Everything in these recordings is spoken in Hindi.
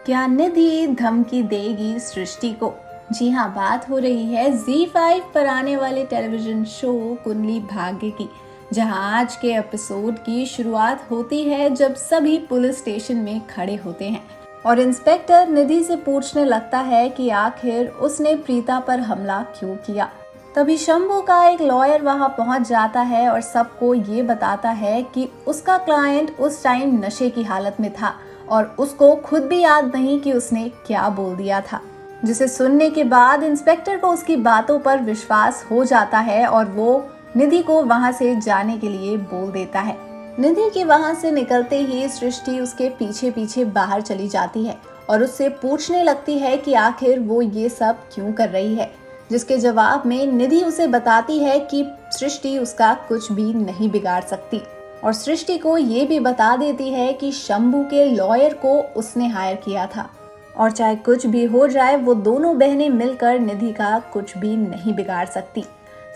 क्या निधि धमकी देगी सृष्टि को? जी हाँ, बात हो रही है ZEE5 पर आने वाले टेलीविजन शो कुंडली भाग्य की, जहां आज के एपिसोड की शुरुआत होती है जब सभी पुलिस स्टेशन में खड़े होते हैं और इंस्पेक्टर निधि से पूछने लगता है कि आखिर उसने प्रीता पर हमला क्यों किया। तभी शंभू का एक लॉयर वहां पहुंच जाता है और सबको ये बताता है कि उसका क्लाइंट उस टाइम नशे की हालत में था और उसको खुद भी याद नहीं कि उसने क्या बोल दिया था। जिसे सुनने के बाद इंस्पेक्टर को उसकी बातों पर विश्वास हो जाता है और वो निधि को वहां से जाने के लिए बोल देता है। निधि के वहां से निकलते ही सृष्टि उसके पीछे पीछे बाहर चली जाती है और उससे पूछने लगती है कि आखिर वो ये सब क्यों कर रही है, जिसके जवाब में निधि उसे बताती है कि सृष्टि उसका कुछ भी नहीं बिगाड़ सकती और सृष्टि को ये भी बता देती है कि शंभू के लॉयर को उसने हायर किया था और चाहे कुछ भी हो जाए वो दोनों बहनें मिलकर निधि का कुछ भी नहीं बिगाड़ सकती।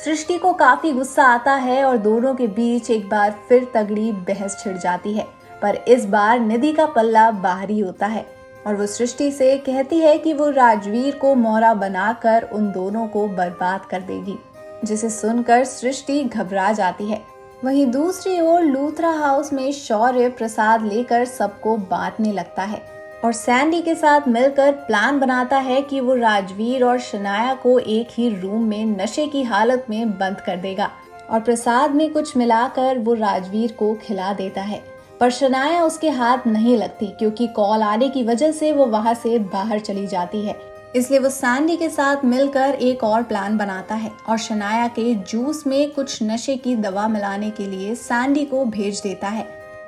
सृष्टि को काफी गुस्सा आता है और दोनों के बीच एक बार फिर तगड़ी बहस छिड़ जाती है, पर इस बार निधि का पल्ला बाहरी होता है और वो सृष्टि से कहती है कि वो राजवीर को मोहरा बनाकर उन दोनों को बर्बाद कर देगी, जिसे सुनकर सृष्टि घबरा जाती है। वहीं दूसरी ओर लूथरा हाउस में शौर्य प्रसाद लेकर सबको बांटने लगता है और सैंडी के साथ मिलकर प्लान बनाता है कि वो राजवीर और शनाया को एक ही रूम में नशे की हालत में बंद कर देगा और प्रसाद में कुछ मिलाकर वो राजवीर को खिला देता है। पर शनाया उसके हाथ नहीं लगती क्योंकि कॉल आने की वजह से वो वहां से बाहर चली जाती है। इसलिए वो सैंडी के साथ मिलकर एक और प्लान बनाता है और शनाया के जूस में कुछ नशे की दवा मिलाने के लिए सैंडी को भेज देता है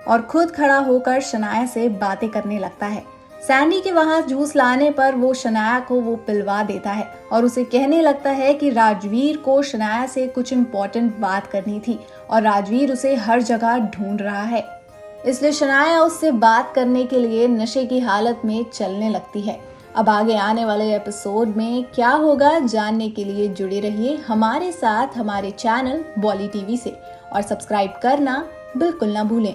और खुद खड़ा होकर शनाया से बातें करने लगता है। सैंडी के वहां जूस लाने पर वो शनाया को वो पिलवा देता है और उसे कहने लगता है कि राजवीर को शनाया से कुछ इम्पोर्टेंट बात करनी थी और राजवीर उसे हर जगह ढूंढ रहा है। इसलिए शनाया उससे बात करने के लिए नशे की हालत में चलने लगती है। अब आगे आने वाले एपिसोड में क्या होगा जानने के लिए जुड़े रहिए हमारे साथ हमारे चैनल बॉली टीवी से और सब्सक्राइब करना बिल्कुल ना भूलें।